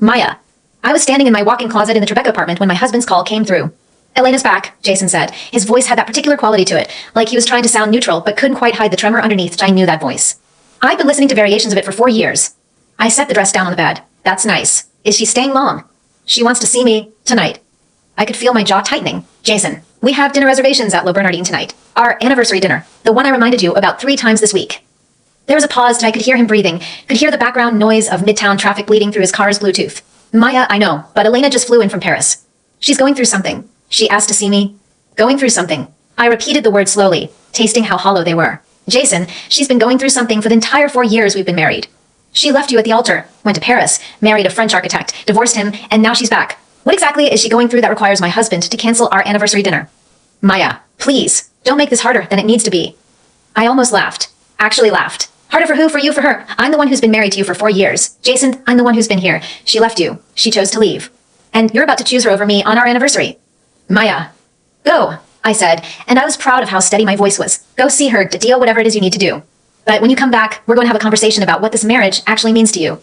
Maya. I was standing in my walk-in closet in the Tribeca apartment when my husband's call came through. Elena's back, Jason said. His voice had that particular quality to it, like he was trying to sound neutral but couldn't quite hide the tremor underneath. I knew that voice. I'd been listening to variations of it for 4 years. I set the dress down on the bed. That's nice. Is she staying long? She wants to see me tonight. I could feel my jaw tightening. Jason, we have dinner reservations at Lo Bernardine tonight. Our anniversary dinner. The one I reminded you about 3 times this week. There was a pause and I could hear him breathing, could hear the background noise of midtown traffic bleeding through his car's Bluetooth. Maya, I know, but Elena just flew in from Paris. She's going through something. She asked to see me. Going through something. I repeated the words slowly, tasting how hollow they were. Jason, she's been going through something for the entire 4 years we've been married. She left you at the altar, went to Paris, married a French architect, divorced him, and now she's back. What exactly is she going through that requires my husband to cancel our anniversary dinner? Maya, please, don't make this harder than it needs to be. I almost laughed. Actually laughed. Harder for who? For you, for her. I'm the one who's been married to you for 4 years. Jason, I'm the one who's been here. She left you. She chose to leave. And you're about to choose her over me on our anniversary. Maya. Go, I said, and I was proud of how steady my voice was. Go see her to deal whatever it is you need to do. But when you come back, we're going to have a conversation about what this marriage actually means to you.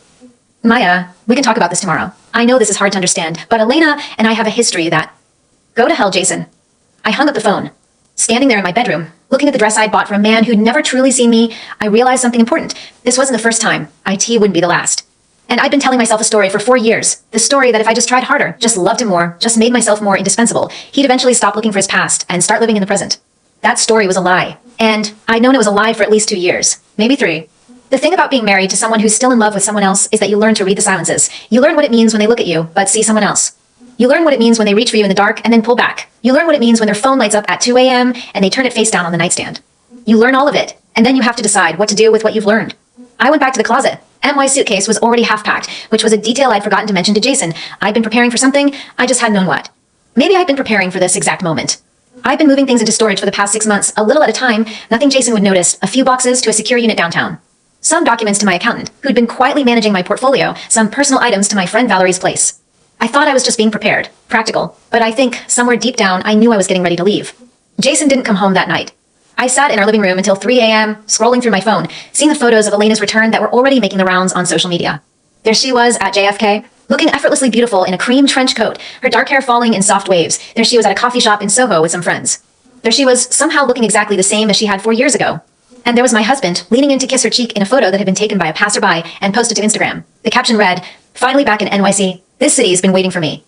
Maya, we can talk about this tomorrow. I know this is hard to understand, but Elena and I have a history that... Go to hell, Jason. I hung up the phone. Standing there in my bedroom, looking at the dress I'd bought for a man who'd never truly seen me, I realized something important. This wasn't the first time. IT wouldn't be the last. And I'd been telling myself a story for 4 years. The story that if I just tried harder, just loved him more, just made myself more indispensable, he'd eventually stop looking for his past and start living in the present. That story was a lie. And I'd known it was a lie for at least 2 years. Maybe 3. The thing about being married to someone who's still in love with someone else is that you learn to read the silences. You learn what it means when they look at you, but see someone else. You learn what it means when they reach for you in the dark and then pull back. You learn what it means when their phone lights up at 2 a.m. and they turn it face down on the nightstand. You learn all of it, and then you have to decide what to do with what you've learned. I went back to the closet. MY's suitcase was already half-packed, which was a detail I'd forgotten to mention to Jason. I'd been preparing for something, I just hadn't known what. Maybe I'd been preparing for this exact moment. I'd been moving things into storage for the past 6 months, a little at a time, nothing Jason would notice, a few boxes to a secure unit downtown. Some documents to my accountant, who'd been quietly managing my portfolio, some personal items to my friend Valerie's place. I thought I was just being prepared, practical, but I think, somewhere deep down, I knew I was getting ready to leave. Jason didn't come home that night. I sat in our living room until 3 a.m., scrolling through my phone, seeing the photos of Elena's return that were already making the rounds on social media. There she was at JFK, looking effortlessly beautiful in a cream trench coat, her dark hair falling in soft waves. There she was at a coffee shop in Soho with some friends. There she was, somehow looking exactly the same as she had 4 years ago. And there was my husband, leaning in to kiss her cheek in a photo that had been taken by a passerby and posted to Instagram. The caption read, "Finally back in NYC. This city's been waiting for me."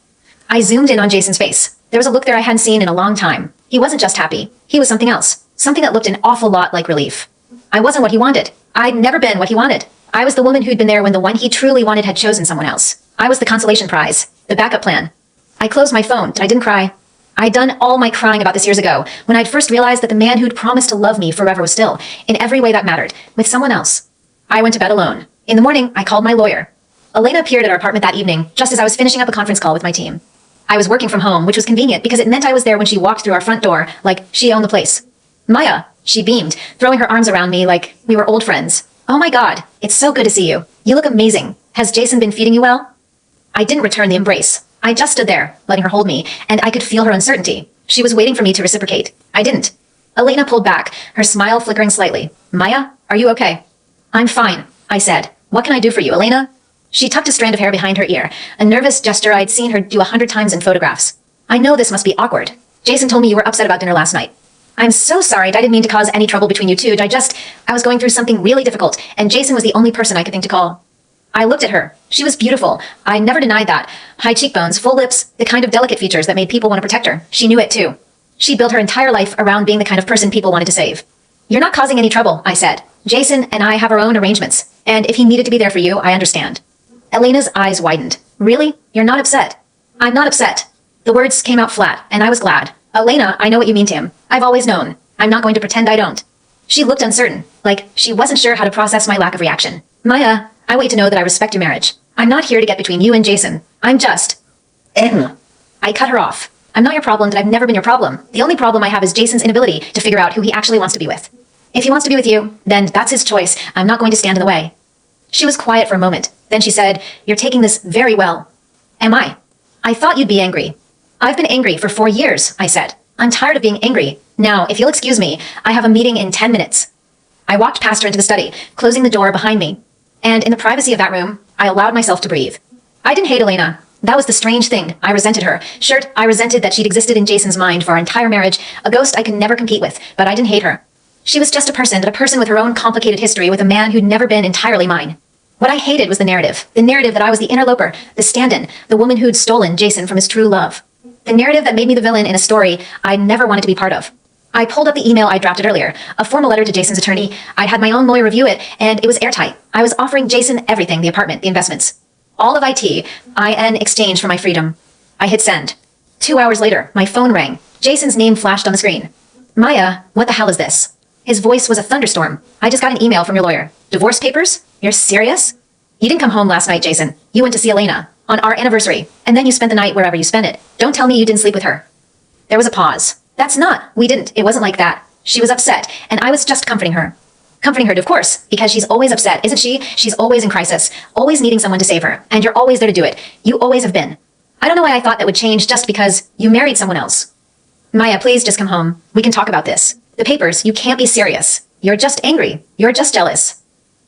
I zoomed in on Jason's face. There was a look there I hadn't seen in a long time. He wasn't just happy. He was something else. Something that looked an awful lot like relief. I wasn't what he wanted. I'd never been what he wanted. I was the woman who'd been there when the one he truly wanted had chosen someone else. I was the consolation prize. The backup plan. I closed my phone. I didn't cry. I'd done all my crying about this years ago, when I'd first realized that the man who'd promised to love me forever was still, in every way that mattered, with someone else. I went to bed alone. In the morning, I called my lawyer. Elena appeared at our apartment that evening, just as I was finishing up a conference call with my team. I was working from home, which was convenient because it meant I was there when she walked through our front door, like she owned the place. "Maya," she beamed, throwing her arms around me like we were old friends. "Oh my God, it's so good to see you. You look amazing. Has Jason been feeding you well?" I didn't return the embrace. I just stood there, letting her hold me, and I could feel her uncertainty. She was waiting for me to reciprocate. I didn't. Elena pulled back, her smile flickering slightly. "Maya, are you okay?" "I'm fine," I said. "What can I do for you, Elena?" She tucked a strand of hair behind her ear, a nervous gesture I'd seen her do 100 times in photographs. "I know this must be awkward. Jason told me you were upset about dinner last night." "I'm so sorry. I didn't mean to cause any trouble between you two. I was going through something really difficult, and Jason was the only person I could think to call." I looked at her. She was beautiful. I never denied that. High cheekbones, full lips, the kind of delicate features that made people want to protect her. She knew it too. She built her entire life around being the kind of person people wanted to save. "You're not causing any trouble," I said. "Jason and I have our own arrangements, and if he needed to be there for you, I understand." Elena's eyes widened. "Really? You're not upset?" "I'm not upset." The words came out flat, and I was glad. "Elena, I know what you mean to him. I've always known. I'm not going to pretend I don't." She looked uncertain, like she wasn't sure how to process my lack of reaction. "Maya, I want you to know that I respect your marriage. I'm not here to get between you and Jason. I'm just... I cut her off. "I'm not your problem, and I've never been your problem. The only problem I have is Jason's inability to figure out who he actually wants to be with. If he wants to be with you, then that's his choice. I'm not going to stand in the way." She was quiet for a moment. Then she said, "You're taking this very well." "Am I?" "I thought you'd be angry." "I've been angry for 4 years," I said. "I'm tired of being angry. Now, if you'll excuse me, I have a meeting in 10 minutes. I walked past her into the study, closing the door behind me. And in the privacy of that room, I allowed myself to breathe. I didn't hate Elena. That was the strange thing. I resented her. Sure, I resented that she'd existed in Jason's mind for our entire marriage, a ghost I could never compete with, but I didn't hate her. She was just a person, but a person with her own complicated history with a man who'd never been entirely mine. What I hated was the narrative that I was the interloper, the stand-in, the woman who'd stolen Jason from his true love. The narrative that made me the villain in a story I never wanted to be part of. I pulled up the email I drafted earlier, a formal letter to Jason's attorney. I'd had my own lawyer review it, and it was airtight. I was offering Jason everything, the apartment, the investments. All of IT, in exchange for my freedom. I hit send. 2 hours later, my phone rang. Jason's name flashed on the screen. Maya, what the hell is this? His voice was a thunderstorm. I just got an email from your lawyer. Divorce papers? You're serious? You didn't come home last night, Jason. You went to see Elena on our anniversary, and then you spent the night wherever you spent it. Don't tell me you didn't sleep with her. There was a pause. We didn't. It wasn't like that. She was upset, and I was just comforting her. Comforting her, of course, because she's always upset, isn't she? She's always in crisis, always needing someone to save her, and you're always there to do it. You always have been. I don't know why I thought that would change just because you married someone else. Maya, please just come home. We can talk about this. The papers, you can't be serious. You're just angry. You're just jealous.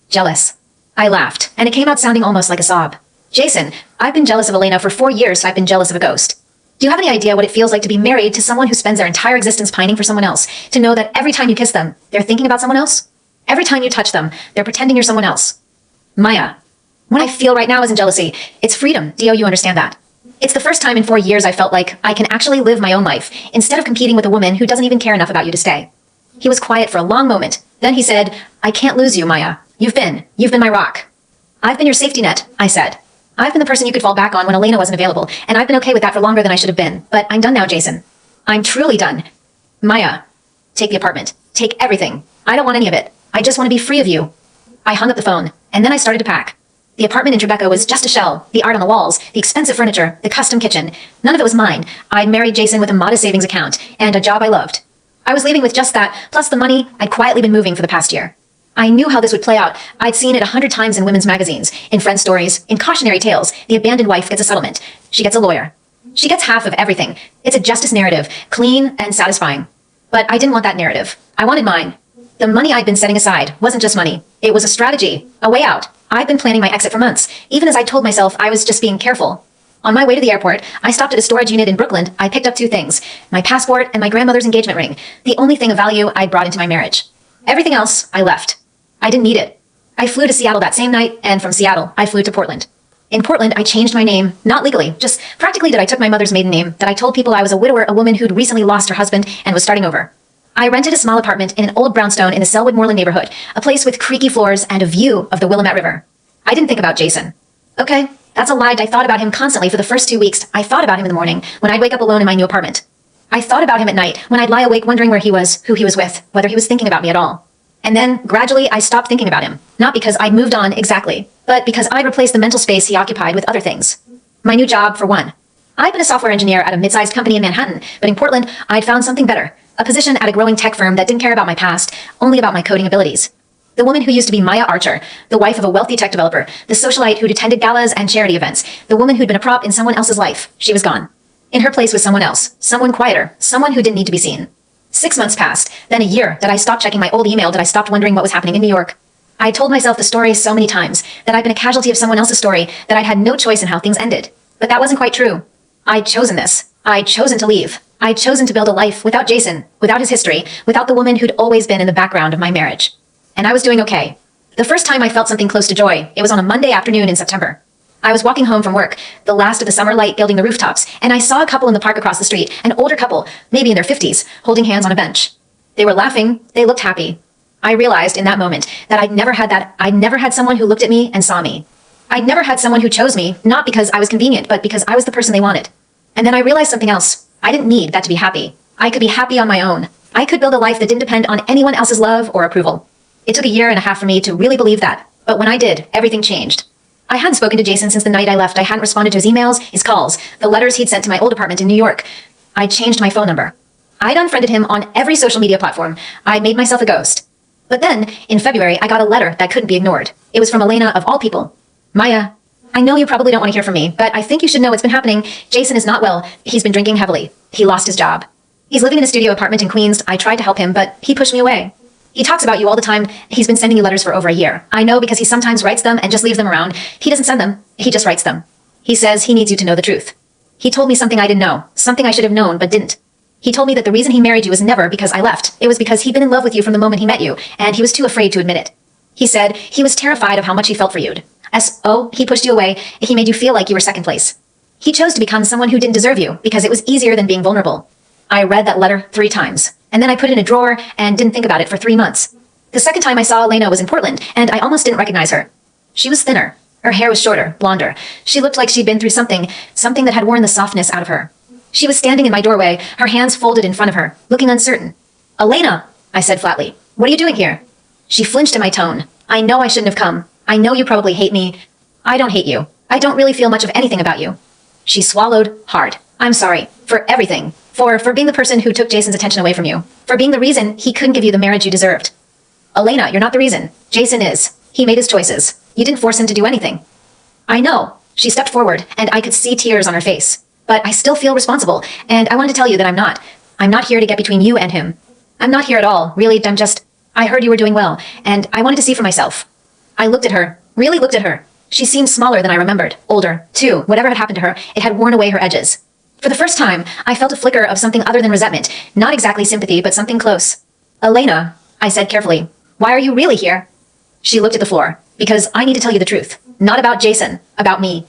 Jealous. I laughed, and it came out sounding almost like a sob. Jason, I've been jealous of Elena for 4 years, so I've been jealous of a ghost. Do you have any idea what it feels like to be married to someone who spends their entire existence pining for someone else? To know that every time you kiss them, they're thinking about someone else? Every time you touch them, they're pretending you're someone else. Maya, what I feel right now isn't jealousy. It's freedom. Dio, you understand that? It's the first time in 4 years I felt like I can actually live my own life, instead of competing with a woman who doesn't even care enough about you to stay. He was quiet for a long moment. Then he said, I can't lose you, Maya. You've been my rock. I've been your safety net, I said. I've been the person you could fall back on when Elena wasn't available, and I've been okay with that for longer than I should have been. But I'm done now, Jason. I'm truly done. Maya, take the apartment. Take everything. I don't want any of it. I just want to be free of you. I hung up the phone, and then I started to pack. The apartment in Tribeca was just a shell. The art on the walls, the expensive furniture, the custom kitchen. None of it was mine. I'd married Jason with a modest savings account, and a job I loved. I was leaving with just that, plus the money I'd quietly been moving for the past year. I knew how this would play out. I'd seen it 100 times in women's magazines, in friend stories, in cautionary tales. The abandoned wife gets a settlement. She gets a lawyer. She gets half of everything. It's a justice narrative, clean and satisfying. But I didn't want that narrative. I wanted mine. The money I'd been setting aside wasn't just money. It was a strategy, a way out. I'd been planning my exit for months, even as I told myself I was just being careful. On my way to the airport, I stopped at a storage unit in Brooklyn. I picked up 2 things, my passport and my grandmother's engagement ring, the only thing of value I'd brought into my marriage. Everything else, I left. I didn't need it. I flew to Seattle that same night, and from Seattle, I flew to Portland. In Portland, I changed my name, not legally, just practically that I took my mother's maiden name, that I told people I was a widower, a woman who'd recently lost her husband and was starting over. I rented a small apartment in an old brownstone in the Selwood Moreland neighborhood, a place with creaky floors and a view of the Willamette River. I didn't think about Jason. Okay, that's a lie. I thought about him constantly for the first 2 weeks. I thought about him in the morning, when I'd wake up alone in my new apartment. I thought about him at night, when I'd lie awake wondering where he was, who he was with, whether he was thinking about me at all. And then, gradually, I stopped thinking about him. Not because I'd moved on exactly, but because I'd replaced the mental space he occupied with other things. My new job, for one. I'd been a software engineer at a mid-sized company in Manhattan, but in Portland, I'd found something better. A position at a growing tech firm that didn't care about my past, only about my coding abilities. The woman who used to be Maya Archer, the wife of a wealthy tech developer, the socialite who'd attended galas and charity events, the woman who'd been a prop in someone else's life, she was gone. In her place was someone else, someone quieter, someone who didn't need to be seen. 6 months passed, then a year that I stopped checking my old email, that I stopped wondering what was happening in New York. I told myself the story so many times, that I'd been a casualty of someone else's story, that I'd had no choice in how things ended. But that wasn't quite true. I'd chosen this. I'd chosen to leave. I'd chosen to build a life without Jason, without his history, without the woman who'd always been in the background of my marriage. And I was doing okay. The first time I felt something close to joy, it was on a Monday afternoon in September. I was walking home from work, the last of the summer light gilding the rooftops, and I saw a couple in the park across the street, an older couple, maybe in their 50s, holding hands on a bench. They were laughing, they looked happy. I realized in that moment that I'd never had someone who looked at me and saw me. I'd never had someone who chose me, not because I was convenient, but because I was the person they wanted. And then I realized something else. I didn't need that to be happy. I could be happy on my own. I could build a life that didn't depend on anyone else's love or approval. It took a year and a half for me to really believe that. But when I did, everything changed. I hadn't spoken to Jason since the night I left. I hadn't responded to his emails, his calls, the letters he'd sent to my old apartment in New York. I'd changed my phone number. I'd unfriended him on every social media platform. I'd made myself a ghost. But then, in February, I got a letter that couldn't be ignored. It was from Elena, of all people. Maya, I know you probably don't want to hear from me, but I think you should know what's been happening. Jason is not well. He's been drinking heavily. He lost his job. He's living in a studio apartment in Queens. I tried to help him, but he pushed me away. He talks about you all the time. He's been sending you letters for over a year. I know because he sometimes writes them and just leaves them around. He doesn't send them. He just writes them. He says he needs you to know the truth. He told me something I didn't know, something I should have known but didn't. He told me that the reason he married you was never because I left. It was because he'd been in love with you from the moment he met you, and he was too afraid to admit it. He said he was terrified of how much he felt for you. He pushed you away, he made you feel like you were second place. He chose to become someone who didn't deserve you because it was easier than being vulnerable. I read that letter 3 times, and then I put it in a drawer and didn't think about it for 3 months. The second time I saw Elena was in Portland, and I almost didn't recognize her. She was thinner. Her hair was shorter, blonder. She looked like she'd been through something that had worn the softness out of her. She was standing in my doorway, her hands folded in front of her, looking uncertain. "Elena," I said flatly, "what are you doing here?" She flinched at my tone. "I know I shouldn't have come. I know you probably hate me. I don't hate you. I don't really feel much of anything about you." She swallowed hard. "I'm sorry. For everything. For being the person who took Jason's attention away from you. For being the reason he couldn't give you the marriage you deserved." "Elena, you're not the reason. Jason is. He made his choices. You didn't force him to do anything." "I know." She stepped forward, and I could see tears on her face. "But I still feel responsible, and I wanted to tell you that I'm not. I'm not here to get between you and him. I'm not here at all. Really, I heard you were doing well, and I wanted to see for myself." I looked at her, really looked at her. She seemed smaller than I remembered, older, too. Whatever had happened to her, it had worn away her edges. For the first time, I felt a flicker of something other than resentment, not exactly sympathy, but something close. "Elena," I said carefully, "why are you really here?" She looked at the floor. "Because I need to tell you the truth. Not about Jason, about me."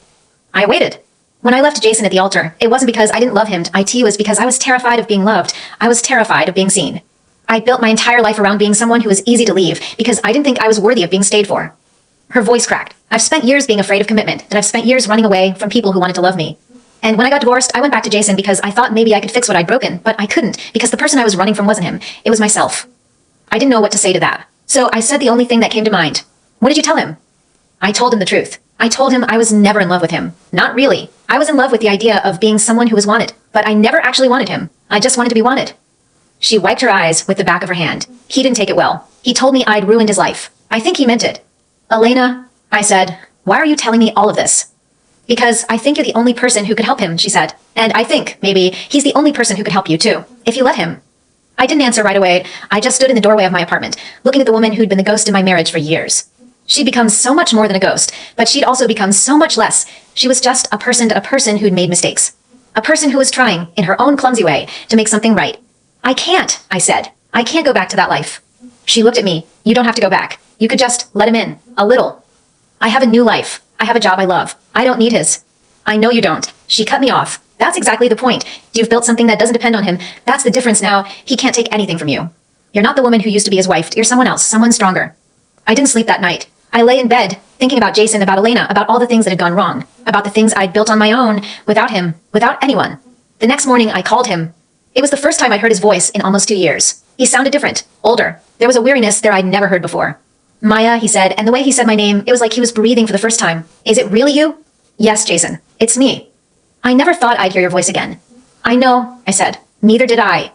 I waited. When I left Jason at the altar, it wasn't because I didn't love him. It was because I was terrified of being loved. I was terrified of being seen. I built my entire life around being someone who was easy to leave because I didn't think I was worthy of being stayed for. Her voice cracked. "I've spent years being afraid of commitment, and I've spent years running away from people who wanted to love me. And when I got divorced, I went back to Jason because I thought maybe I could fix what I'd broken, but I couldn't because the person I was running from wasn't him. It was myself." I didn't know what to say to that. So I said the only thing that came to mind. "What did you tell him?" I told him the truth. I told him I was never in love with him. Not really. I was in love with the idea of being someone who was wanted, but I never actually wanted him. I just wanted to be wanted. She wiped her eyes with the back of her hand. He didn't take it well. He told me I'd ruined his life. I think he meant it. "Elena," I said, "why are you telling me all of this?" "Because I think you're the only person who could help him," she said. "And I think, maybe, he's the only person who could help you, too, if you let him." I didn't answer right away. I just stood in the doorway of my apartment, looking at the woman who'd been the ghost in my marriage for years. She'd become so much more than a ghost, but she'd also become so much less. She was just a person who'd made mistakes. A person who was trying, in her own clumsy way, to make something right. "I can't," I said. "I can't go back to that life." She looked at me. "You don't have to go back. You could just let him in. A little. I have a new life. I have a job I love. I don't need his." "I know you don't." She cut me off. "That's exactly the point. You've built something that doesn't depend on him. That's the difference now. He can't take anything from you. You're not the woman who used to be his wife. You're someone else, someone stronger." I didn't sleep that night. I lay in bed, thinking about Jason, about Elena, about all the things that had gone wrong, about the things I'd built on my own, without him, without anyone. The next morning, I called him. It was the first time I'd heard his voice in almost 2 years. He sounded different, older. There was a weariness there I'd never heard before. "Maya," he said, and the way he said my name, it was like he was breathing for the first time. "Is it really you?" "Yes, Jason. It's me." "I never thought I'd hear your voice again." "I know," I said. "Neither did I."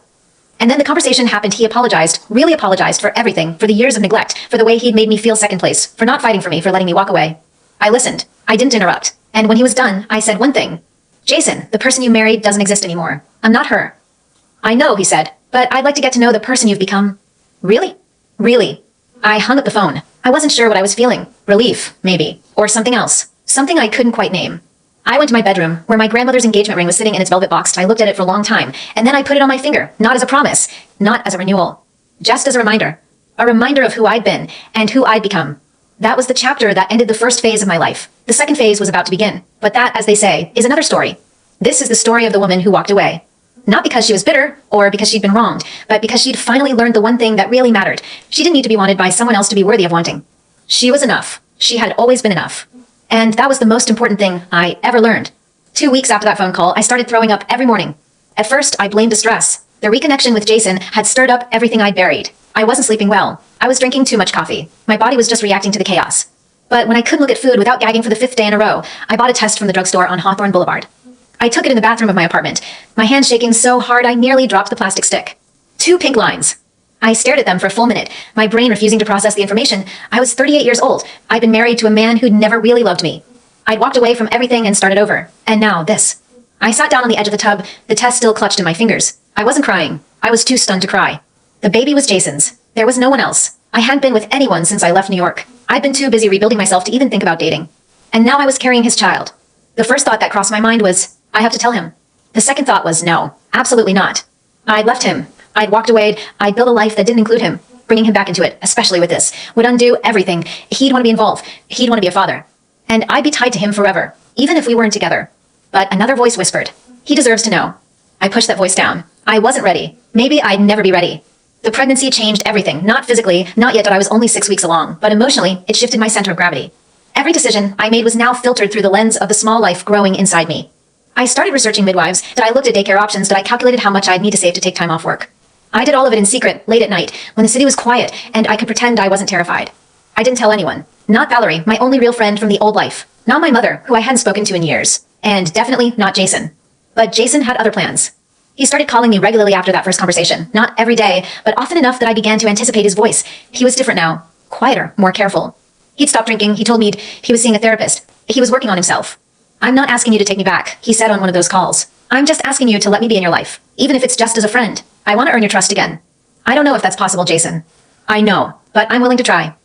And then the conversation happened. He apologized, really apologized for everything, for the years of neglect, for the way he'd made me feel second place, for not fighting for me, for letting me walk away. I listened. I didn't interrupt. And when he was done, I said one thing. "Jason, the person you married doesn't exist anymore. I'm not her." "I know," he said, "but I'd like to get to know the person you've become." "Really?" "Really." I hung up the phone. I wasn't sure what I was feeling. Relief, maybe. Or something else. Something I couldn't quite name. I went to my bedroom, where my grandmother's engagement ring was sitting in its velvet box. I looked at it for a long time, and then I put it on my finger, not as a promise, not as a renewal. Just as a reminder. A reminder of who I'd been, and who I'd become. That was the chapter that ended the first phase of my life. The second phase was about to begin. But that, as they say, is another story. This is the story of the woman who walked away. Not because she was bitter, or because she'd been wronged, but because she'd finally learned the one thing that really mattered. She didn't need to be wanted by someone else to be worthy of wanting. She was enough. She had always been enough. And that was the most important thing I ever learned. 2 weeks after that phone call, I started throwing up every morning. At first, I blamed the stress. The reconnection with Jason had stirred up everything I'd buried. I wasn't sleeping well. I was drinking too much coffee. My body was just reacting to the chaos. But when I couldn't look at food without gagging for the 5th day in a row, I bought a test from the drugstore on Hawthorne Boulevard. I took it in the bathroom of my apartment, my hand shaking so hard I nearly dropped the plastic stick. 2 pink lines. I stared at them for a full minute, my brain refusing to process the information. I was 38 years old. I'd been married to a man who'd never really loved me. I'd walked away from everything and started over. And now this. I sat down on the edge of the tub, the test still clutched in my fingers. I wasn't crying. I was too stunned to cry. The baby was Jason's. There was no one else. I hadn't been with anyone since I left New York. I'd been too busy rebuilding myself to even think about dating. And now I was carrying his child. The first thought that crossed my mind was, I have to tell him. The second thought was, no, absolutely not. I'd left him. I'd walked away. I'd built a life that didn't include him. Bringing him back into it, especially with this, would undo everything. He'd want to be involved. He'd want to be a father. And I'd be tied to him forever, even if we weren't together. But another voice whispered, he deserves to know. I pushed that voice down. I wasn't ready. Maybe I'd never be ready. The pregnancy changed everything, not physically, not yet that I was only 6 weeks along, but emotionally, it shifted my center of gravity. Every decision I made was now filtered through the lens of the small life growing inside me. I started researching midwives, that I looked at daycare options, that I calculated how much I'd need to save to take time off work. I did all of it in secret, late at night, when the city was quiet, and I could pretend I wasn't terrified. I didn't tell anyone. Not Valerie, my only real friend from the old life. Not my mother, who I hadn't spoken to in years. And definitely not Jason. But Jason had other plans. He started calling me regularly after that first conversation. Not every day, but often enough that I began to anticipate his voice. He was different now. Quieter, more careful. He'd stopped drinking. He told me he was seeing a therapist. He was working on himself. I'm not asking you to take me back, he said on one of those calls. I'm just asking you to let me be in your life, even if it's just as a friend. I want to earn your trust again. I don't know if that's possible, Jason. I know, but I'm willing to try.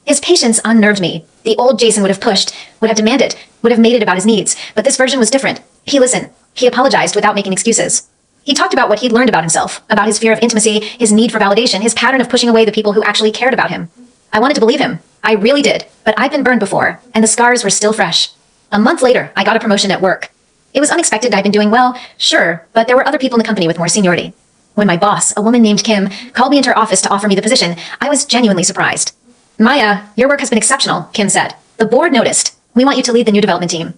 His patience unnerved me. The old Jason would have pushed, would have demanded, would have made it about his needs, but this version was different. He listened. He apologized without making excuses. He talked about what he'd learned about himself, about his fear of intimacy, his need for validation, his pattern of pushing away the people who actually cared about him. I wanted to believe him. I really did, but I'd been burned before, and the scars were still fresh. A month later, I got a promotion at work. It was unexpected. I'd been doing well, sure, but there were other people in the company with more seniority. When my boss, a woman named Kim, called me into her office to offer me the position, I was genuinely surprised. Maya, your work has been exceptional, Kim said. The board noticed. We want you to lead the new development team.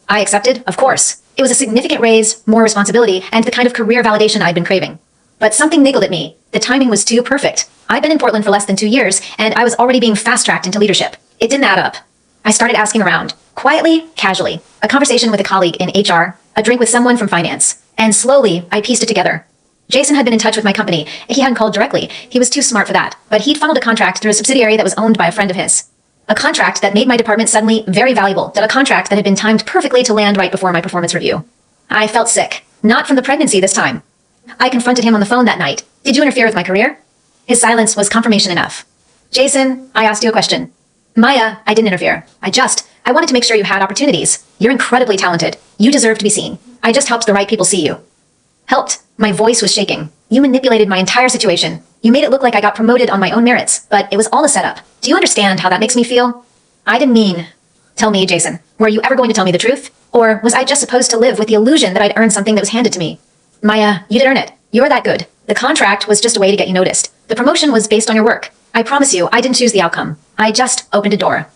I accepted, of course. It was a significant raise, more responsibility, and the kind of career validation I'd been craving. But something niggled at me. The timing was too perfect. I'd been in Portland for less than 2 years, and I was already being fast-tracked into leadership. It didn't add up. I started asking around. Quietly, casually. A conversation with a colleague in HR, a drink with someone from finance. And slowly, I pieced it together. Jason had been in touch with my company. He hadn't called directly. He was too smart for that. But he'd funneled a contract through a subsidiary that was owned by a friend of his. A contract that made my department suddenly very valuable. A contract that had been timed perfectly to land right before my performance review. I felt sick. Not from the pregnancy this time. I confronted him on the phone that night. Did you interfere with my career? His silence was confirmation enough. Jason, I asked you a question. Maya, I didn't interfere. I wanted to make sure you had opportunities. You're incredibly talented. You deserve to be seen. I just helped the right people see you. Helped. My voice was shaking. You manipulated my entire situation. You made it look like I got promoted on my own merits, but it was all a setup. Do you understand how that makes me feel? I didn't mean... Tell me, Jason, were you ever going to tell me the truth? Or was I just supposed to live with the illusion that I'd earned something that was handed to me? Maya, you did earn it. You're that good. The contract was just a way to get you noticed. The promotion was based on your work. I promise you, I didn't choose the outcome. I just opened a door.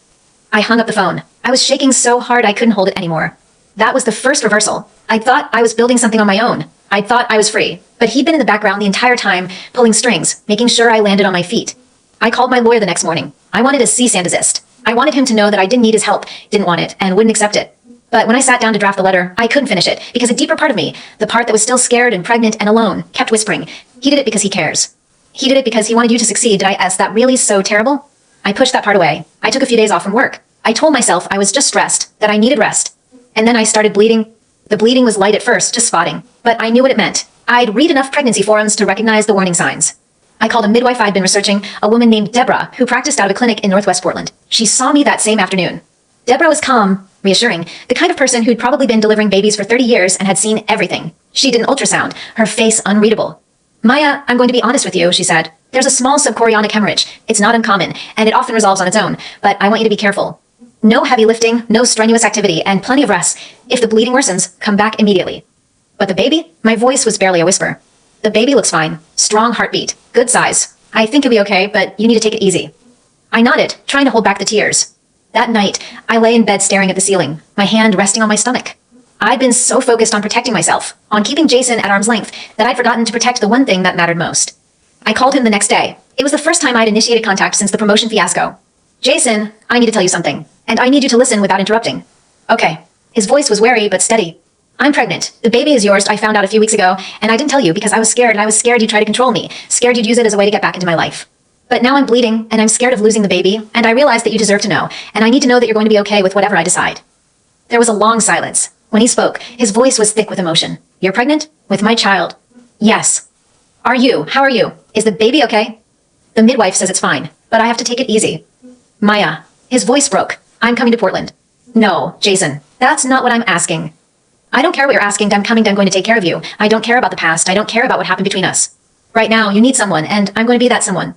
I hung up the phone. I was shaking so hard I couldn't hold it anymore. That was the first reversal. I thought I was building something on my own. I thought I was free. But he'd been in the background the entire time, pulling strings, making sure I landed on my feet. I called my lawyer the next morning. I wanted a cease and desist. I wanted him to know that I didn't need his help, didn't want it, and wouldn't accept it. But when I sat down to draft the letter, I couldn't finish it, because a deeper part of me, the part that was still scared and pregnant and alone, kept whispering, he did it because he cares. He did it because he wanted you to succeed. Did I ask that really so terrible? I pushed that part away. I took a few days off from work. I told myself I was just stressed, that I needed rest. And then I started bleeding. The bleeding was light at first, just spotting. But I knew what it meant. I'd read enough pregnancy forums to recognize the warning signs. I called a midwife I'd been researching, a woman named Deborah, who practiced out of a clinic in Northwest Portland. She saw me that same afternoon. Deborah was calm, reassuring, the kind of person who'd probably been delivering babies for 30 years and had seen everything. She did an ultrasound, her face unreadable. Maya, I'm going to be honest with you, she said. There's a small subchorionic hemorrhage. It's not uncommon, and it often resolves on its own, but I want you to be careful. No heavy lifting, no strenuous activity, and plenty of rest. If the bleeding worsens, come back immediately. But the baby? My voice was barely a whisper. The baby looks fine. Strong heartbeat. Good size. I think he'll be okay, but you need to take it easy. I nodded, trying to hold back the tears. That night, I lay in bed staring at the ceiling, my hand resting on my stomach. I'd been so focused on protecting myself, on keeping Jason at arm's length, that I'd forgotten to protect the one thing that mattered most. I called him the next day. It was the first time I'd initiated contact since the promotion fiasco. Jason, I need to tell you something, and I need you to listen without interrupting. Okay. His voice was wary but steady. I'm pregnant. The baby is yours, I found out a few weeks ago, and I didn't tell you because I was scared, and I was scared you'd try to control me, scared you'd use it as a way to get back into my life. But now I'm bleeding, and I'm scared of losing the baby, and I realize that you deserve to know, and I need to know that you're going to be okay with whatever I decide. There was a long silence. When he spoke, his voice was thick with emotion. You're pregnant? With my child? Yes. Are you? How are you? Is the baby okay? The midwife says it's fine, but I have to take it easy. Maya. His voice broke. I'm coming to Portland. No, Jason, that's not what I'm asking. I don't care what you're asking. I'm coming. I'm going to take care of you. I don't care about the past. I don't care about what happened between us. Right now, you need someone, and I'm going to be that someone.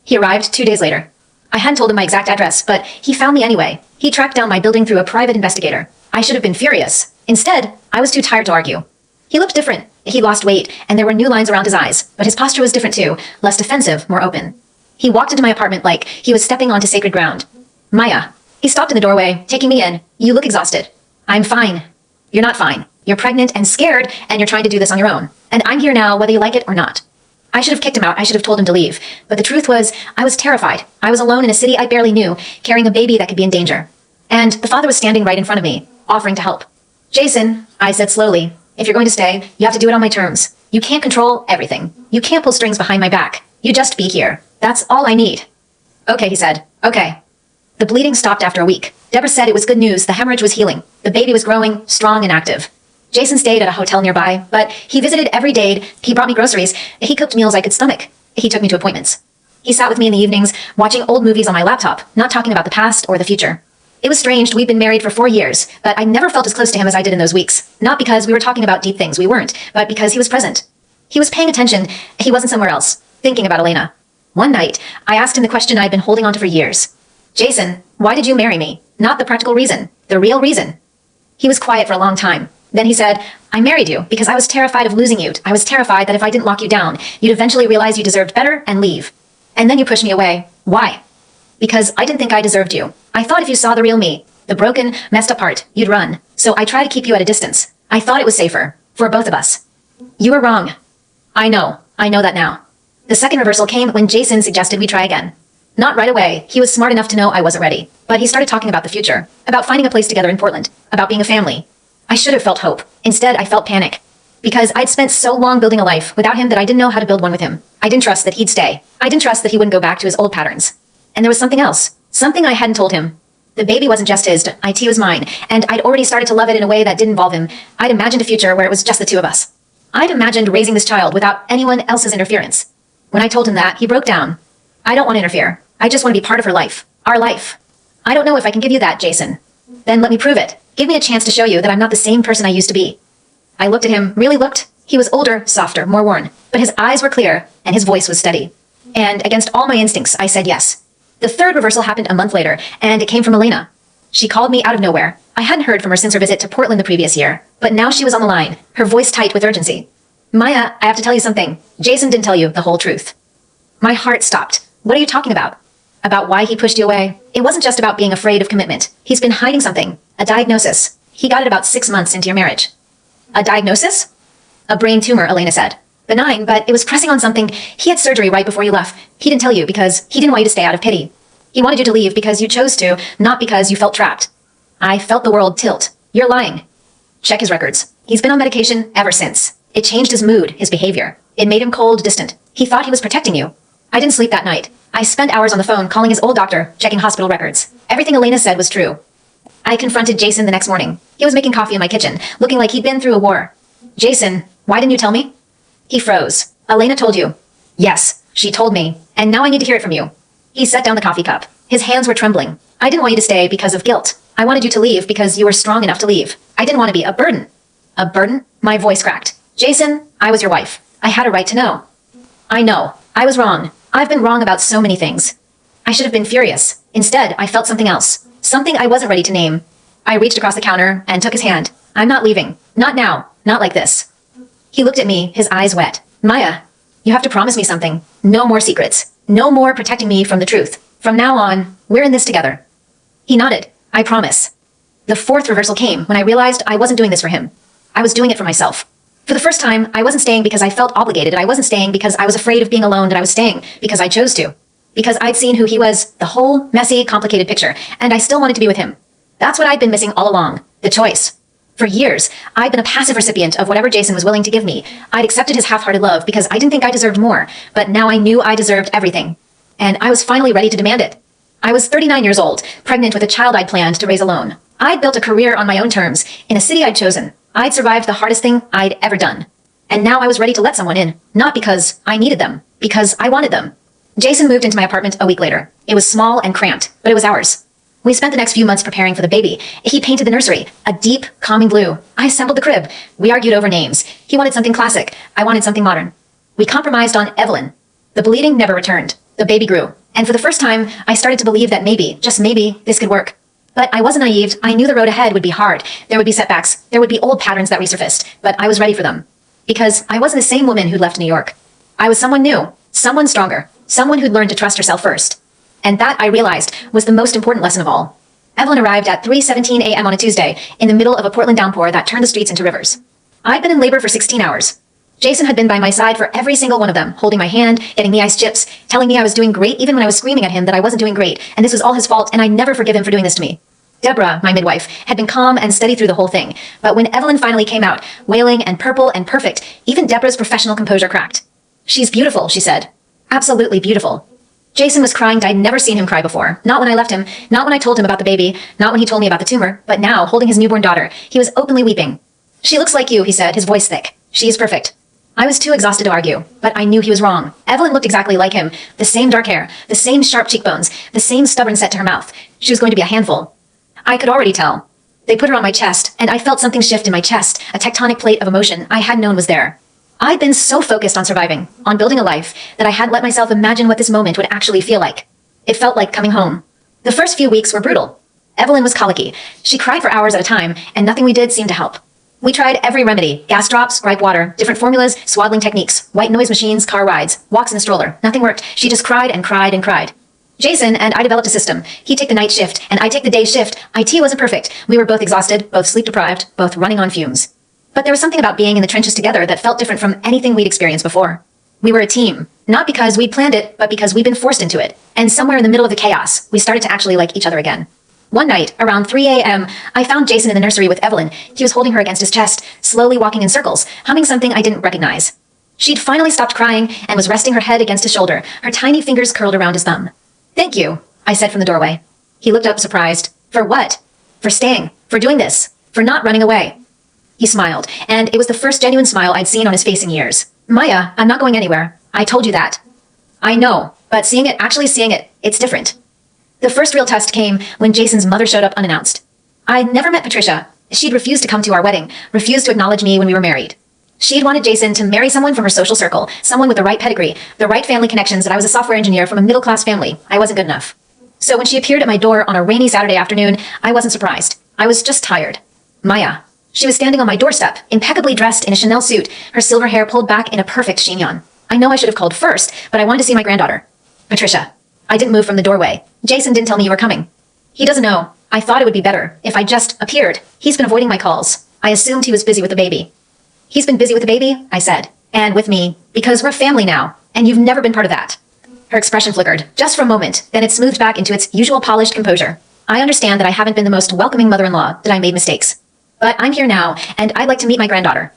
He arrived 2 days later. I hadn't told him my exact address, but he found me anyway. He tracked down my building through a private investigator. I should have been furious. Instead, I was too tired to argue. He looked different. He lost weight, and there were new lines around his eyes, but his posture was different too, less defensive, more open. He walked into my apartment like he was stepping onto sacred ground. Maya. He stopped in the doorway, taking me in. You look exhausted. I'm fine. You're not fine. You're pregnant and scared, and you're trying to do this on your own. And I'm here now, whether you like it or not. I should have kicked him out. I should have told him to leave. But the truth was, I was terrified. I was alone in a city I barely knew, carrying a baby that could be in danger. And the father was standing right in front of me, offering to help. Jason, I said slowly, if you're going to stay, you have to do it on my terms. You can't control everything. You can't pull strings behind my back. You just be here. That's all I need. Okay, he said. Okay. The bleeding stopped after a week. Deborah said it was good news. The hemorrhage was healing. The baby was growing, strong and active. Jason stayed at a hotel nearby, but he visited every day. He brought me groceries. He cooked meals I could stomach. He took me to appointments. He sat with me in the evenings, watching old movies on my laptop, not talking about the past or the future. It was strange. We'd been married for 4 years, but I never felt as close to him as I did in those weeks. Not because we were talking about deep things. We weren't, but because he was present. He was paying attention. He wasn't somewhere else, thinking about Elena. One night, I asked him the question I'd been holding on to for years. Jason, why did you marry me? Not the practical reason, the real reason. He was quiet for a long time. Then he said, I married you because I was terrified of losing you. I was terrified that if I didn't lock you down, you'd eventually realize you deserved better and leave. And then you pushed me away. Why? Because I didn't think I deserved you. I thought if you saw the real me, the broken, messed up part, you'd run. So I tried to keep you at a distance. I thought it was safer. For both of us. You were wrong. I know that now. The second reversal came when Jason suggested we try again. Not right away. He was smart enough to know I wasn't ready. But he started talking about the future. About finding a place together in Portland. About being a family. I should have felt hope. Instead, I felt panic. Because I'd spent so long building a life without him that I didn't know how to build one with him. I didn't trust that he'd stay. I didn't trust that he wouldn't go back to his old patterns. And there was something else. Something I hadn't told him. The baby wasn't just his. IT was mine. And I'd already started to love it in a way that didn't involve him. I'd imagined a future where it was just the two of us. I'd imagined raising this child without anyone else's interference. When I told him that, he broke down. I don't want to interfere. I just want to be part of her life. Our life. I don't know if I can give you that, Jason. Then let me prove it. Give me a chance to show you that I'm not the same person I used to be. I looked at him, really looked. He was older, softer, more worn. But his eyes were clear, and his voice was steady. And against all my instincts, I said yes. The third reversal happened a month later, and it came from Elena. She called me out of nowhere. I hadn't heard from her since her visit to Portland the previous year. But now she was on the line, her voice tight with urgency. Maya, I have to tell you something. Jason didn't tell you the whole truth. My heart stopped. What are you talking about? About why he pushed you away? It wasn't just about being afraid of commitment. He's been hiding something. A diagnosis. He got it about 6 months into your marriage. A diagnosis? A brain tumor, Elena said. Benign, but it was pressing on something. He had surgery right before you left. He didn't tell you because he didn't want you to stay out of pity. He wanted you to leave because you chose to, not because you felt trapped. I felt the world tilt. You're lying. Check his records. He's been on medication ever since. It changed his mood, his behavior. It made him cold, distant. He thought he was protecting you. I didn't sleep that night. I spent hours on the phone calling his old doctor, checking hospital records. Everything Elena said was true. I confronted Jason the next morning. He was making coffee in my kitchen, looking like he'd been through a war. Jason, why didn't you tell me? He froze. Elena told you. Yes, she told me. And now I need to hear it from you. He set down the coffee cup. His hands were trembling. I didn't want you to stay because of guilt. I wanted you to leave because you were strong enough to leave. I didn't want to be a burden. A burden? My voice cracked. Jason, I was your wife. I had a right to know. I know. I was wrong. I've been wrong about so many things. I should have been furious. Instead, I felt something else. Something I wasn't ready to name. I reached across the counter and took his hand. I'm not leaving. Not now. Not like this. He looked at me, his eyes wet. Maya, you have to promise me something. No more secrets. No more protecting me from the truth. From now on, we're in this together. He nodded. I promise. The fourth reversal came when I realized I wasn't doing this for him. I was doing it for myself. For the first time, I wasn't staying because I felt obligated. I wasn't staying because I was afraid of being alone, and I was staying because I chose to. Because I'd seen who he was, the whole messy, complicated picture, and I still wanted to be with him. That's what I'd been missing all along. The choice. For years, I'd been a passive recipient of whatever Jason was willing to give me. I'd accepted his half-hearted love because I didn't think I deserved more, but now I knew I deserved everything. And I was finally ready to demand it. I was 39 years old, pregnant with a child I'd planned to raise alone. I'd built a career on my own terms, in a city I'd chosen. I'd survived the hardest thing I'd ever done. And now I was ready to let someone in, not because I needed them, because I wanted them. Jason moved into my apartment a week later. It was small and cramped, but it was ours. We spent the next few months preparing for the baby. He painted the nursery, a deep, calming blue. I assembled the crib. We argued over names. He wanted something classic. I wanted something modern. We compromised on Evelyn. The bleeding never returned. The baby grew. And for the first time, I started to believe that maybe, just maybe, this could work. But I wasn't naive. I knew the road ahead would be hard. There would be setbacks. There would be old patterns that resurfaced. But I was ready for them. Because I wasn't the same woman who'd left New York. I was someone new. Someone stronger. Someone who'd learned to trust herself first. And that, I realized, was the most important lesson of all. Evelyn arrived at 3:17 a.m. on a Tuesday, in the middle of a Portland downpour that turned the streets into rivers. I'd been in labor for 16 hours. Jason had been by my side for every single one of them, holding my hand, getting me iced chips, telling me I was doing great even when I was screaming at him that I wasn't doing great, and this was all his fault, and I'd never forgive him for doing this to me. Deborah, my midwife, had been calm and steady through the whole thing, but when Evelyn finally came out, wailing and purple and perfect, even Deborah's professional composure cracked. "She's beautiful," she said. "Absolutely beautiful." Jason was crying. I'd never seen him cry before. Not when I left him, not when I told him about the baby, not when he told me about the tumor, but now, holding his newborn daughter, he was openly weeping. "She looks like you," he said, his voice thick. "She is perfect." I was too exhausted to argue, but I knew he was wrong. Evelyn looked exactly like him. The same dark hair, the same sharp cheekbones, the same stubborn set to her mouth. She was going to be a handful. I could already tell. They put her on my chest, and I felt something shift in my chest, a tectonic plate of emotion I hadn't known was there. I'd been so focused on surviving, on building a life, that I hadn't let myself imagine what this moment would actually feel like. It felt like coming home. The first few weeks were brutal. Evelyn was colicky. She cried for hours at a time, and nothing we did seemed to help. We tried every remedy, gas drops, gripe water, different formulas, swaddling techniques, white noise machines, car rides, walks in a stroller. Nothing worked. She just cried and cried and cried. Jason and I developed a system. He'd take the night shift, and I'd take the day shift. IT wasn't perfect. We were both exhausted, both sleep deprived, both running on fumes. But there was something about being in the trenches together that felt different from anything we'd experienced before. We were a team, not because we'd planned it, but because we'd been forced into it. And somewhere in the middle of the chaos, we started to actually like each other again. One night, around 3 a.m., I found Jason in the nursery with Evelyn. He was holding her against his chest, slowly walking in circles, humming something I didn't recognize. She'd finally stopped crying and was resting her head against his shoulder, her tiny fingers curled around his thumb. "Thank you," I said from the doorway. He looked up surprised. "For what?" "For staying. For doing this. For not running away." He smiled, and it was the first genuine smile I'd seen on his face in years. "Maya, I'm not going anywhere. I told you that." "I know, but actually seeing it, it's different." The first real test came when Jason's mother showed up unannounced. I'd never met Patricia. She'd refused to come to our wedding, refused to acknowledge me when we were married. She'd wanted Jason to marry someone from her social circle, someone with the right pedigree, the right family connections, that I was a software engineer from a middle-class family. I wasn't good enough. So when she appeared at my door on a rainy Saturday afternoon, I wasn't surprised. I was just tired. Maya. She was standing on my doorstep, impeccably dressed in a Chanel suit, her silver hair pulled back in a perfect chignon. I know I should have called first, but I wanted to see my granddaughter. "Patricia." I didn't move from the doorway. "Jason didn't tell me you were coming." "He doesn't know. I thought it would be better if I just appeared. He's been avoiding my calls. I assumed he was busy with the baby." "He's been busy with the baby?" I said. "And with me. Because we're a family now, and you've never been part of that." Her expression flickered, just for a moment, then it smoothed back into its usual polished composure. "I understand that I haven't been the most welcoming mother-in-law, that I made mistakes. But I'm here now, and I'd like to meet my granddaughter."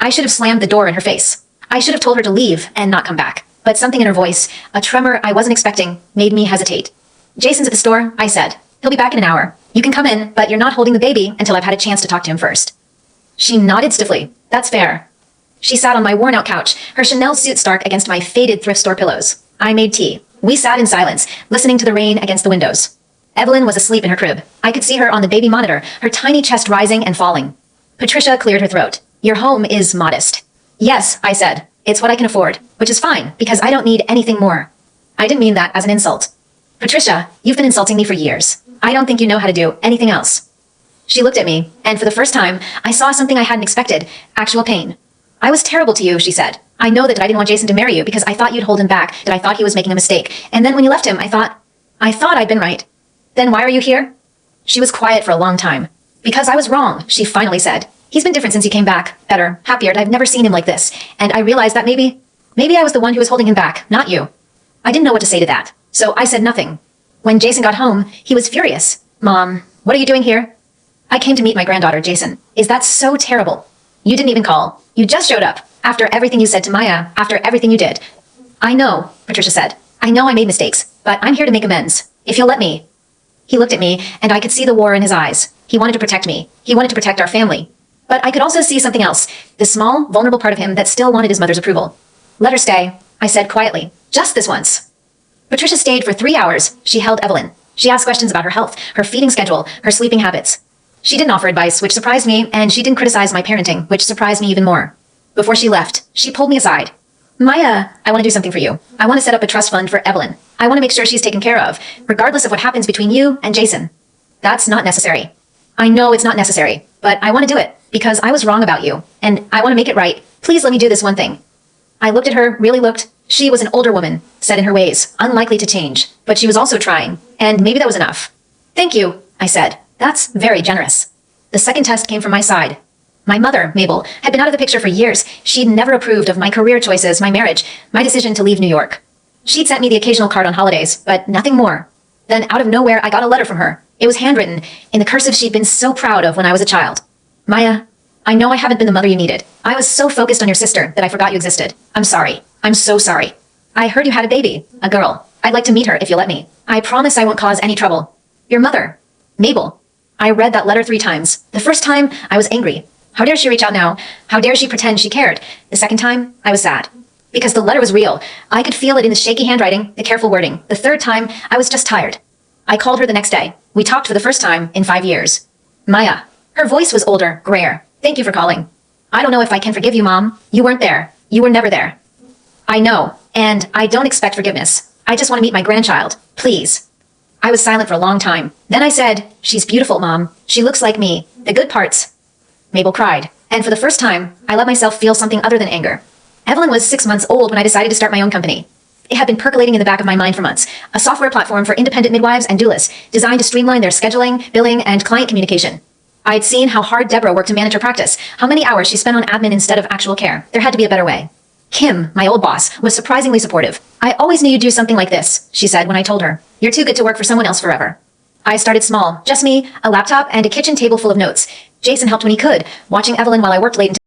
I should have slammed the door in her face. I should have told her to leave and not come back. But something in her voice, a tremor I wasn't expecting, made me hesitate. "Jason's at the store," I said. "He'll be back in an hour. You can come in, but you're not holding the baby until I've had a chance to talk to him first." She nodded stiffly. "That's fair." She sat on my worn-out couch, her Chanel suit stark against my faded thrift store pillows. I made tea. We sat in silence, listening to the rain against the windows. Evelyn was asleep in her crib. I could see her on the baby monitor, her tiny chest rising and falling. Patricia cleared her throat. "Your home is modest." "Yes," I said. "It's what I can afford, which is fine, because I don't need anything more." I didn't mean that as an insult. "Patricia, you've been insulting me for years. I don't think you know how to do anything else." She looked at me, and for the first time, I saw something I hadn't expected, actual pain. "I was terrible to you," she said. "I know that I didn't want Jason to marry you because I thought you'd hold him back, that I thought he was making a mistake. And then when you left him, I thought I'd been right. Then why are you here?" She was quiet for a long time. "Because I was wrong," she finally said. "He's been different since he came back. Better, happier. I've never seen him like this. And I realized that maybe I was the one who was holding him back, not you." I didn't know what to say to that, so I said nothing. When Jason got home, he was furious. "Mom, what are you doing here?" "I came to meet my granddaughter, Jason. Is that so terrible? You didn't even call. You just showed up. After everything you said to Maya, after everything you did." "I know," Patricia said. "I know I made mistakes, but I'm here to make amends. If you'll let me." He looked at me, and I could see the war in his eyes. He wanted to protect me. He wanted to protect our family. But I could also see something else, the small, vulnerable part of him that still wanted his mother's approval. "Let her stay," I said quietly. "Just this once." Patricia stayed for 3 hours. She held Evelyn. She asked questions about her health, her feeding schedule, her sleeping habits. She didn't offer advice, which surprised me, and she didn't criticize my parenting, which surprised me even more. Before she left, she pulled me aside. Maya, I want to do something for you. I want to set up a trust fund for Evelyn. I want to make sure she's taken care of, regardless of what happens between you and Jason. That's not necessary. I know it's not necessary, but I want to do it because I was wrong about you, and I want to make it right. Please let me do this one thing. I looked at her, really looked. She was an older woman, set in her ways, unlikely to change, but she was also trying, and maybe that was enough. Thank you, I said. That's very generous. The second test came from my side. My mother, Mabel, had been out of the picture for years. She'd never approved of my career choices, my marriage, my decision to leave New York. She'd sent me the occasional card on holidays, but nothing more. Then out of nowhere, I got a letter from her. It was handwritten, in the cursive she'd been so proud of when I was a child. Maya, I know I haven't been the mother you needed. I was so focused on your sister that I forgot you existed. I'm sorry. I'm so sorry. I heard you had a baby, a girl. I'd like to meet her if you'll let me. I promise I won't cause any trouble. Your mother, Mabel. I read that letter 3 times. The first time, I was angry. How dare she reach out now? How dare she pretend she cared? The second time, I was sad. Because the letter was real. I could feel it in the shaky handwriting, the careful wording. The third time, I was just tired. I called her the next day. We talked for the first time in 5 years. Maya. Her voice was older, grayer. Thank you for calling. I don't know if I can forgive you, Mom. You weren't there. You were never there. I know, and I don't expect forgiveness. I just want to meet my grandchild. Please. I was silent for a long time. Then I said, she's beautiful, Mom. She looks like me. The good parts. Mabel cried, and for the first time, I let myself feel something other than anger. Evelyn was 6 months old when I decided to start my own company. It had been percolating in the back of my mind for months, a software platform for independent midwives and doulas, designed to streamline their scheduling, billing, and client communication. I had seen how hard Deborah worked to manage her practice, how many hours she spent on admin instead of actual care. There had to be a better way. Kim, my old boss, was surprisingly supportive. I always knew you'd do something like this, she said when I told her. You're too good to work for someone else forever. I started small, just me, a laptop, and a kitchen table full of notes. Jason helped when he could, watching Evelyn while I worked late into